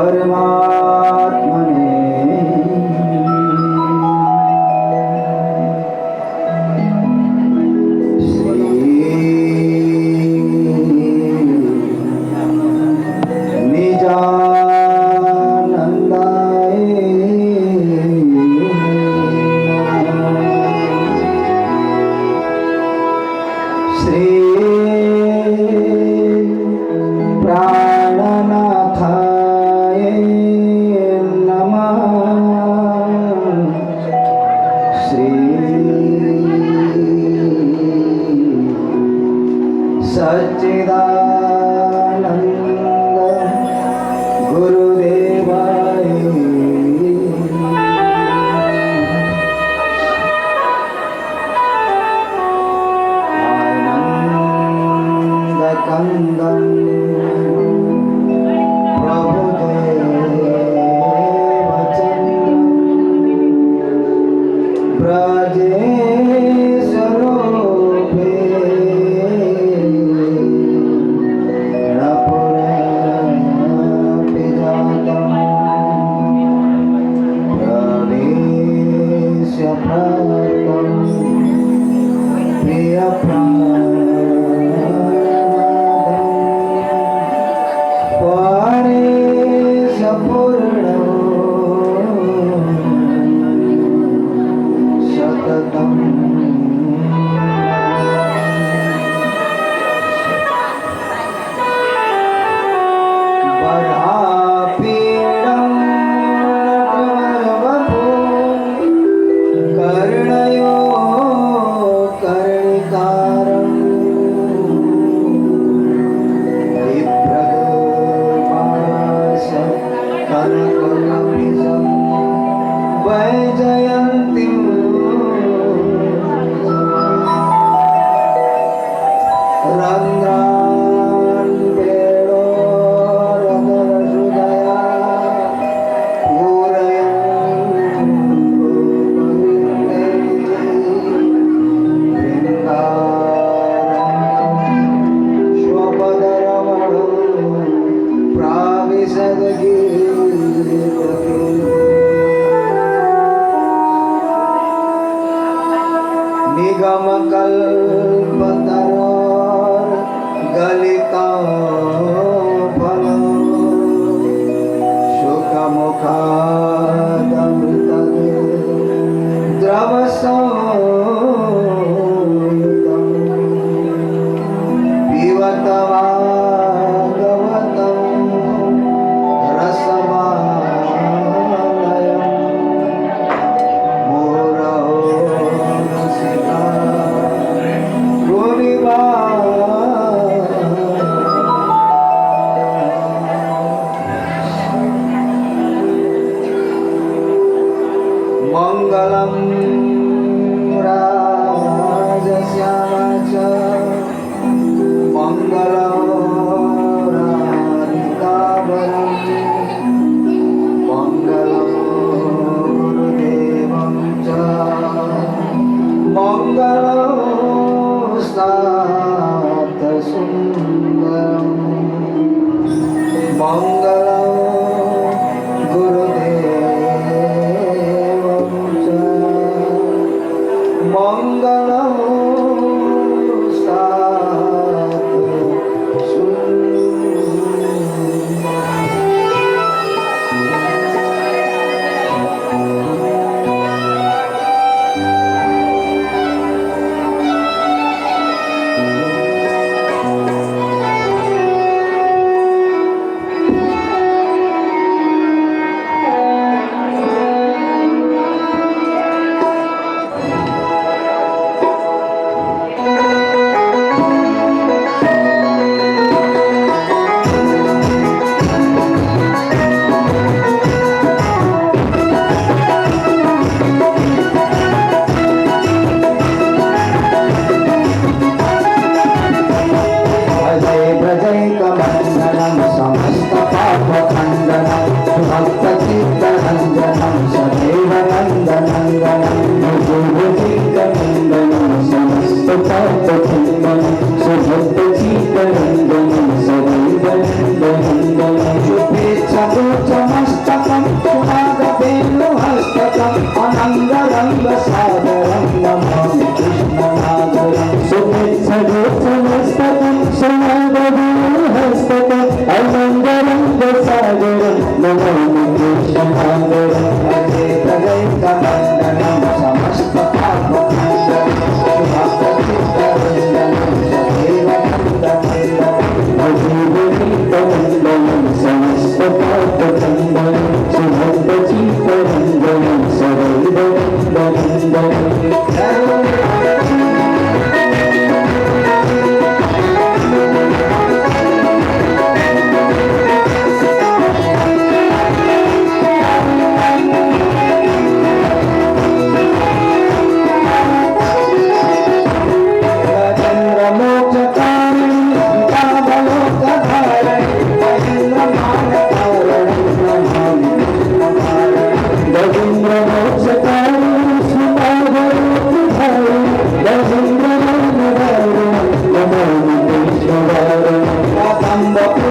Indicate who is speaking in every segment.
Speaker 1: परमात्मने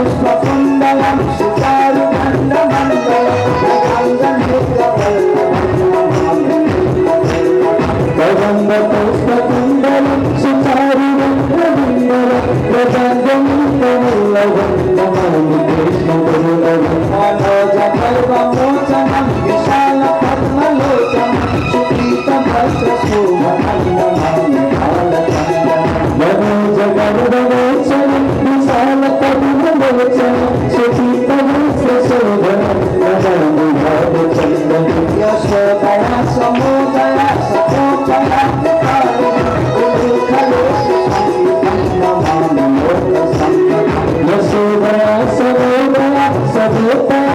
Speaker 1: पुष्पकुण्डलं सुचारुखण्डमण्डलं
Speaker 2: पुष्पकुण्डलं सुचारुखण्डमण्डलं
Speaker 1: मनोजपर्वमोचनं विशालपद्मलोचनं यशोदया समोदया सतोपया
Speaker 2: यशोदया सरोदया सदोपया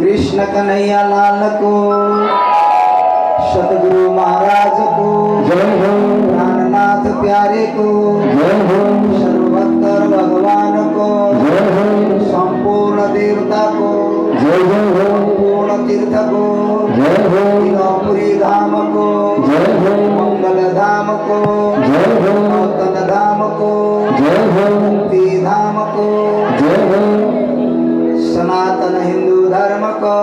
Speaker 2: कृष्ण कन्हैया लाल को, सतगुरु महाराज को, प्राणनाथ प्यारे को, सर्वभक्तर भगवान को, संपूर्ण देवता को, संपूर्ण तीर्थ को, पुरी धाम को, मंगल धाम को, नौतन धाम को, मुक्ति धाम को, सनातन हिंदू धर्म को,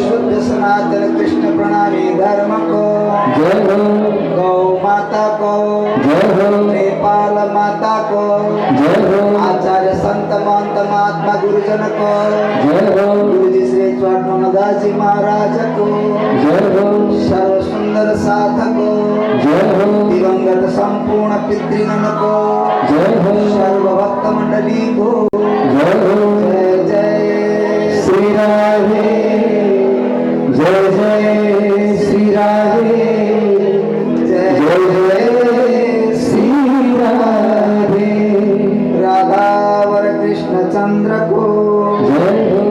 Speaker 2: शुद्ध सनातन कृष्ण प्रणामी धर्म को, गौ माता को, नेपाल सज्जन को,
Speaker 1: जय हो
Speaker 2: गुरु जी श्री चौड़नदास जी महाराज को,
Speaker 1: जय हो
Speaker 2: सर्व सुंदर साधक को,
Speaker 1: जय हो
Speaker 2: दिवंगत संपूर्ण पितृगण को,
Speaker 1: जय हो
Speaker 2: सर्व भक्त मंडली को,
Speaker 1: जय हो
Speaker 2: जय जय
Speaker 1: श्री राधे जय जय श्री राधे
Speaker 2: जय
Speaker 1: जय जय श्री राधे
Speaker 2: राधावर कृष्ण चंद्र को,
Speaker 1: जय हो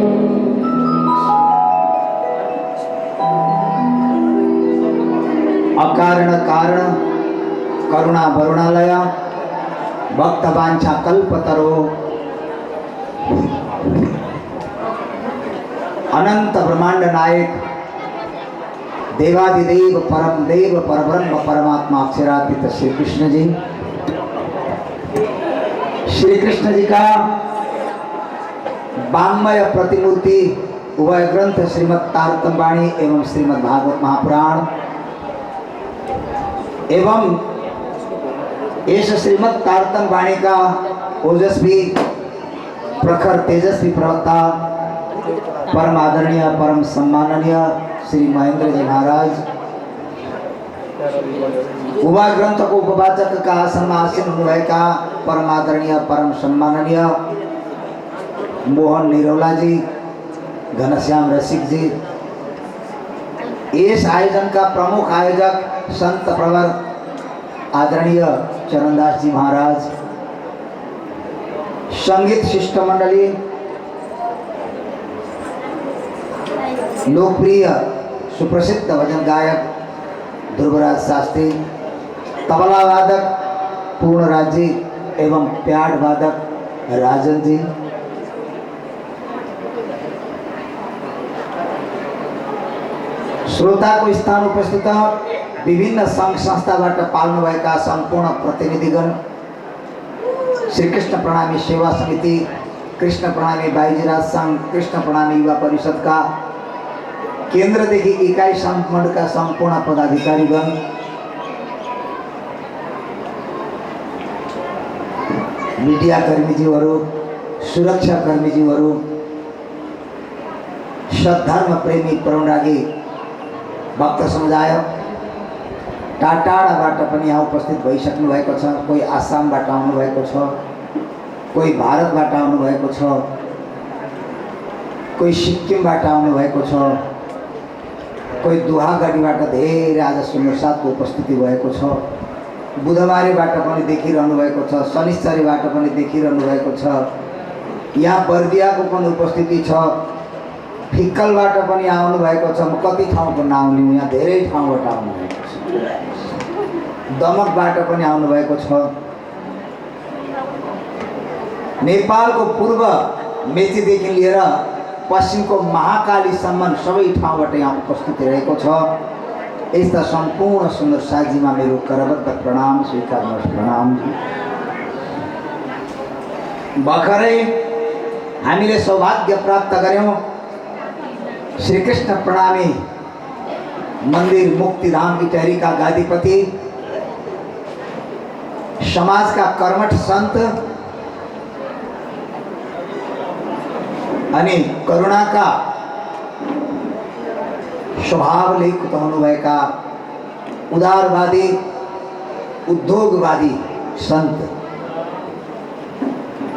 Speaker 2: अकारण कारण करुणा वरुणालय भक्त वांछा कल्पतरो अनंत ब्रह्मांड नायक देवादिदेव परम देव परब्रह्म परमात्मा अक्षरातीत श्री कृष्ण जी, श्री कृष्ण जी का वाङ्मय प्रतिमूर्ति उभय ग्रंथ श्रीमद् तारतम्य वाणी एवं श्रीमद् भागवत महापुराण एवं इस श्रीमद् तारतम्य वाणी का ओजस्वी प्रखर तेजस्वी प्रवक्ता परम आदरणीय परम सम्माननीय श्री महेंद्र जी महाराज, उभय ग्रंथ को उपवाचक का आसन में आसीन हुए का परम आदरणीय परम सम्माननीय मोहन निरोला जी, घनश्याम रसिक जी, इस आयोजन का प्रमुख आयोजक संत प्रवर आदरणीय चरणदास जी महाराज, संगीत शिष्टमंडली, लोकप्रिय सुप्रसिद्ध भजन गायक ध्रुवराज शास्त्री, तबला वादक पूर्णराज जी एवं प्याड वादक राजन जी, श्रोता को स्थान उपस्थित विभिन्न संघ संस्थाबाट पाल्नु भएका सम्पूर्ण प्रतिनिधिगण, श्री कृष्ण प्रणामी सेवा समिति, कृष्ण प्रणामी बाइजीराज संघ, कृष्ण प्रणामी युवा परिषद का केन्द्रदेखि इकाइ सम्बन्धका सम्पूर्ण पदाधिकारीगण, मीडिया कर्मीज्यूहरू, सुरक्षा कर्मीज्यूहरू, सद्धर्म प्रेमी प्रणरागी भक्त समुदाय, टाढाबाट पनि यहाँ उपस्थित भइसक्नु भएको छ। कोही आसामबाट आउनुभएको छ, कोही भारतबाट आउनुभएको छ, कोही सिक्किमबाट आउनुभएको छ, कोही दुहागढीबाट धेरै आज सुन्नु साथको उपस्थिति भएको छ, बुधबारेबाट पनि देखिरहनु भएको छ, शनिश्चरीबाट पनि देखिरहनु भएको छ, यहाँ बर्दियाको पनि उपस्थिति छ, फिक्कलबाट पनि आउनु भएको छ। म कति ठाउँको नाम लिऊँ, यहाँ धेरै ठाउँबाट आउनु भएको छ, दमकबाट पनि आउनु भएको छ, नेपालको पूर्व मेचीदेखि लिएर पश्चिमको महाकालीसम्म सबै ठाउँबाट यहाँ उपस्थित रहेको छ। यस्ता सम्पूर्ण सुन्दर साथीमा मेरो करबद्ध प्रणाम स्वीकार्नुहोस्। प्रणाम। भर्खरै हामीले सौभाग्य प्राप्त गर्यौं श्री कृष्ण प्रणामी मंदिर मुक्तिधाम की टहरी का गादीपति, समाज का कर्मठ संत अनि करुणा का स्वभाव लेखित हुनुभएका उदारवादी उद्योगवादी संत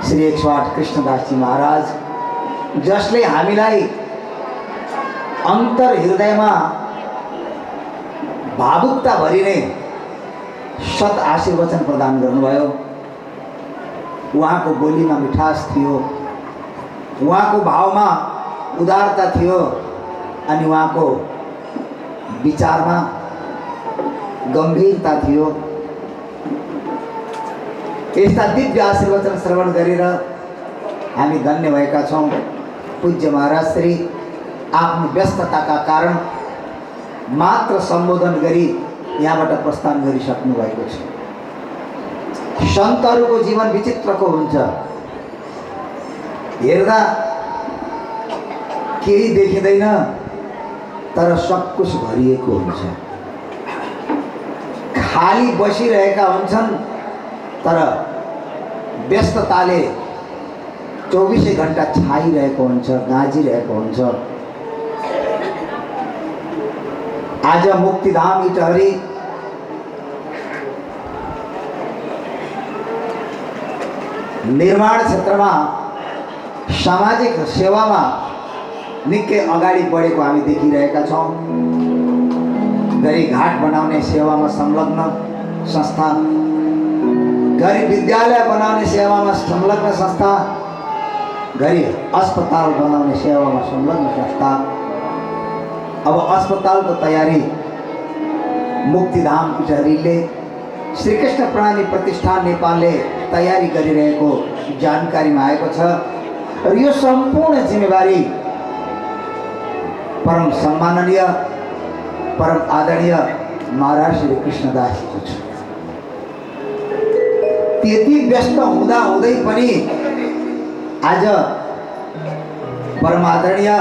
Speaker 2: श्री 108 कृष्णदास जी महाराज, जसले हामीलाई अंतर हृदयमा भावुकता भरिने सत आशीर्वचन प्रदान गर्नुभयो। उहाँको बोलीमा मिठास थियो, उहाँको भावमा उदारता थियो अनि उहाँको विचारमा गम्भीरता थियो। यस्ता दिव्य आशीर्वचन श्रवण गरेर हामी धन्य भएका छौं। पूज्य महाराज श्री आफ्नो व्यस्तताका कारण मात्र सम्बोधन गरी यहाँबाट प्रस्थान गरिसक्नु भएको छ। सन्तहरूको जीवन विचित्रको हुन्छ, हेर्दा केही देखिँदैन तर सब कुछ भरिएको हुन्छ। खाली बसिरहेका हुन्छन् तर व्यस्तताले 24 घण्टा छाइरहेको हुन्छ, गाजिरहेको हुन्छ। आज मुक्तिधाम इटहरी निर्माण क्षेत्रमा सामाजिक सेवामा निकै अगाडि बढेको हामी देखिरहेका छौँ। गरी घाट बनाउने सेवामा संलग्न संस्था, गरी विद्यालय बनाउने सेवामा संलग्न संस्था, गरी अस्पताल बनाउने सेवामा संलग्न संस्था। अब अस्पतालको तयारी मुक्तिधाम इटहरीले श्रीकृष्ण प्राणी प्रतिष्ठान नेपालले तयारी गरिरहेको जानकारीमा आएको छ। र यो सम्पूर्ण जिम्मेवारी परम सम्माननीय, परम आदरणीय महाराज श्री कृष्णदासजीको छ। त्यति व्यस्त हुँदा हुँदै पनि आज परम आदरणीय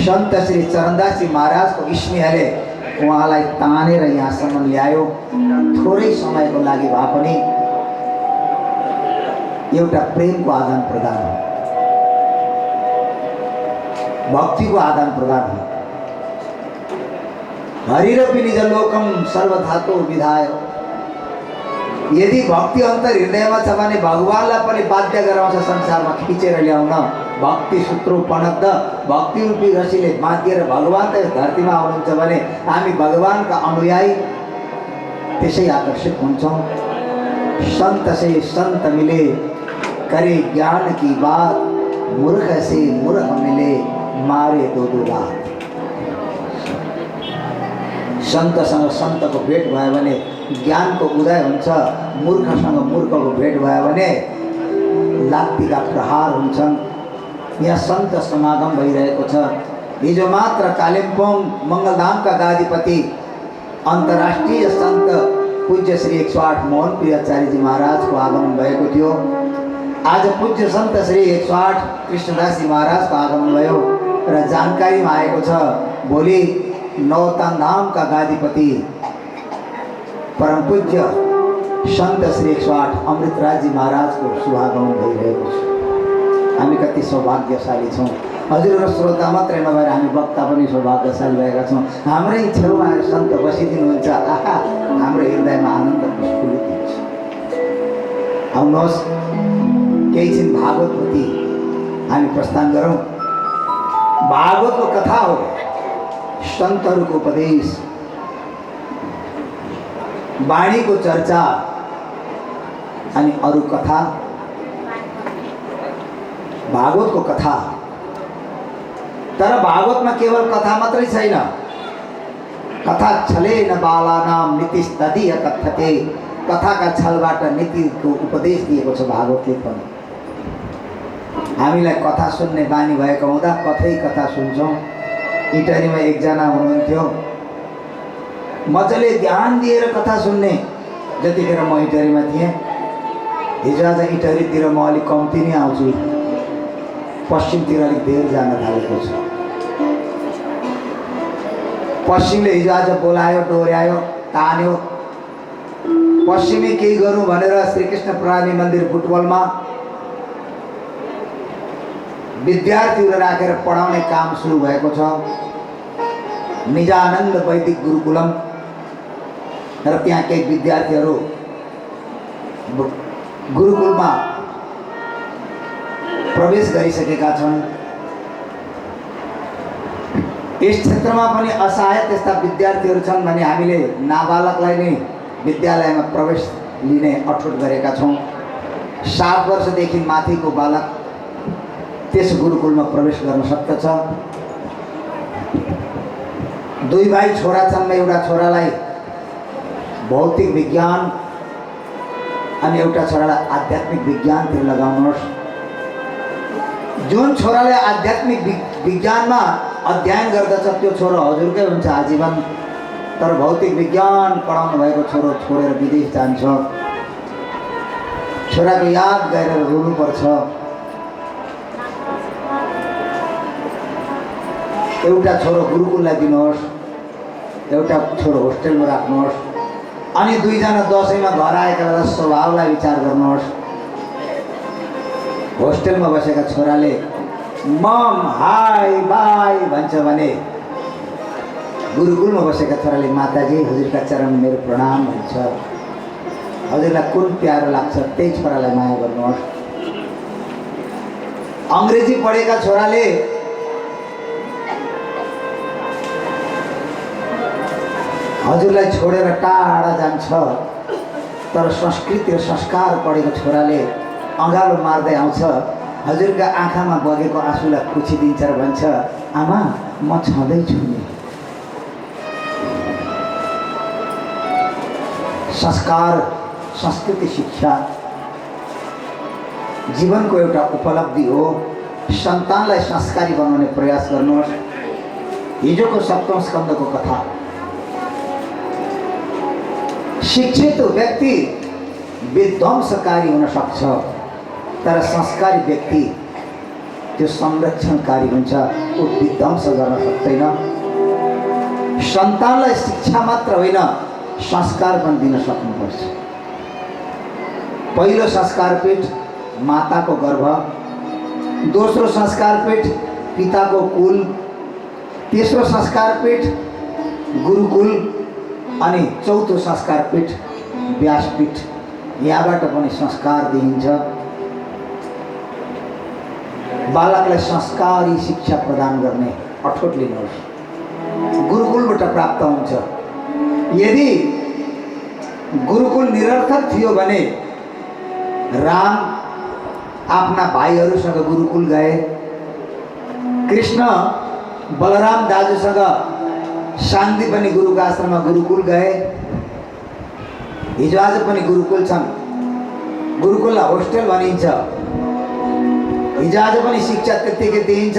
Speaker 2: सन्त श्री चरणदासजी महाराजको स्नेहले उहाँलाई तानेर यहाँसम्म ल्यायो। थोरै समयको लागि भए पनि एउटा प्रेमको आदान प्रदान हो, भक्तिको आदान प्रदान हो। हरिरपि निज लोकम सर्वधातो विधाय। यदि भक्ति अन्तर हृदयमा छ भने भगवानलाई पनि बाध्य गराउँछ संसारमा खिचेर ल्याउन। भक्ति सूत्रोपनद्ध भक्ति रूपी रसीले बाँधिएर भगवान त यस धरतीमा आउनुहुन्छ भने हामी भगवानका अनुयायी त्यसै आकर्षित हुन्छौँ। संत से संत मिले करे ज्ञान की बात, मूर्ख से मूर्ख मिले मारे दो बात। संतसँग संतको भेट भयो भने ज्ञानको उदय हुन्छ, मूर्खसँग मूर्खको भेट भयो भने लात्तीका प्रहार हुन्छन्। यहाँ संत समागम भइरहेको छ। हिजो मात्र कालिम्पोङ मङ्गलधामका गादीपति अन्तर्राष्ट्रिय संत पूज्य श्री 108 मोहन प्रिय आचार्यजी महाराजको आगमन भएको थियो। आज पूज्य संत श्री 108 कृष्णदासजी महाराजको आगमन भयो र जानकारीमा आएको छ भोलि नौतन धामका गादीपति परम पूज्य संत श्री 108 अमृतराजजी महाराजको शुभागमन भइरहेको छ। हामी कति सौभाग्यशाली छौँ। हजुरहरू श्रोता मात्रै नभएर हामी वक्ता पनि सौभाग्यशाली भएका छौँ। हाम्रै छेउमा सन्त बसिदिनुहुन्छ, आहा हाम्रो हृदयमा आनन्द प्रस्फुलित हुन्छ। आउनुहोस् केही छिन भागवतप्रति हामी प्रस्थान गरौँ। भागवतको कथा हो, सन्तहरूको उपदेश, वाणीको चर्चा अनि अरू कथा। भागवतको कथा, तर भागवतमा केवल कथा मात्रै छैन। कथा छलेन बालानाम नीतिस् तदीय कथ्यते। कथाका छलबाट नीतिको उपदेश दिएको छ भागवतले पनि। हामीलाई कथा सुन्ने बानी भएको हुँदा कथै कथा सुन्छौँ। इटहरीमा एकजना हुनुहुन्थ्यो, मजाले ध्यान दिएर कथा सुन्ने। जतिखेर म इटहरीमा थिएँ, हिजो आज इटहरीतिर म अलिक कम्ती नै आउँछु, पश्चिमतिर अलिक धेर जान थालेको छ। पश्चिमले हिजो आज बोलायो, डोर्यायो, तान्यो। पश्चिमी केही गरौँ भनेर श्रीकृष्ण प्राणी मन्दिर बुटवलमा विद्यार्थीहरू राखेर पढाउने काम सुरु भएको छ। निजानन्द वैदिक गुरुकुलम, र त्यहाँ केही विद्यार्थीहरू गुरुकुलमा प्रवेश गरिसकेका छन्। यस क्षेत्रमा पनि असहाय त्यस्ता विद्यार्थीहरू छन् भने हामीले नाबालकलाई नै विद्यालयमा प्रवेश लिने अठोट गरेका छौँ। 7 वर्षदेखि माथिको बालक त्यस गुरुकुलमा प्रवेश गर्न सक्दछ। 2 भाइ छोरा छन्। एउटा छोरालाई भौतिक विज्ञान अनि एउटा छोरालाई आध्यात्मिक विज्ञानतिर लगाउनुहोस्। जुन छोराले आध्यात्मिक विज्ञानमा अध्ययन गर्दछ त्यो छोरो हजुरकै हुन्छ आजीवन। तर भौतिक विज्ञान पढाउनु भएको छोरो छोडेर विदेश जान्छ। छोराको याद गरेर रुनुपर्छ। एउटा छोरो गुरुकुललाई दिनुहोस्, एउटा छोरो होस्टेलमा राख्नुहोस्। अनि 2 जना दसैँमा घर आएका बेला स्वभावलाई विचार गर्नुहोस्। होस्टेलमा बसेका छोराले मम हाई बाई भन्छ भने गुरुकुलमा बसेका छोराले माताजी हजुरका चरण मेरो प्रणाम भन्छ। हजुरलाई कुन प्यारो लाग्छ त्यही छोरालाई माया गर्नुहोस्। अङ्ग्रेजी पढेका छोराले हजुरलाई छोडेर टाढा जान्छ, तर संस्कृति र संस्कार पढेको छोराले अँगालो मार्दै आउँछ, हजुरका आँखामा बगेको आँसुलाई पुछिदिन्छ र भन्छ आमा म छँदैछु नि। संस्कार, संस्कृति, शिक्षा जीवनको एउटा उपलब्धि हो। सन्तानलाई संस्कारी बनाउने प्रयास गर्नुहोस्। हिजोको सप्तम स्कन्धको कथा, शिक्षित व्यक्ति विध्वंसकारी हुन सक्छ, तर संस्कारी व्यक्ति त्यो संरक्षणकारी हुन्छ, ऊ विध्वंस गर्न सक्दैन। सन्तानलाई शिक्षा मात्र होइन संस्कार पनि दिन सक्नुपर्छ। पहिलो संस्कार पीठ माताको गर्भ, दोस्रो संस्कार पीठ पिताको कुल, तेस्रो संस्कार पीठ गुरुकुल अनि चौथो संस्कार पीठ व्यासपीठ। यहाँबाट पनि संस्कार दिइन्छ। बालकलाई संस्कारी शिक्षा प्रदान गर्ने अठोट लिनुहोस्। गुरुकुलबाट प्राप्त हुन्छ। यदि गुरुकुल निरर्थक थियो भने राम आफ्ना भाइहरूसँग गुरुकुल गए, कृष्ण बलराम दाजुसँग शान्ति पनि गुरुको आश्रममा गुरुकुल गए। हिजो आज पनि गुरुकुल छन्, गुरुकुललाई होस्टेल भनिन्छ। हिजो आज पनि शिक्षा त्यत्तिकै दिइन्छ।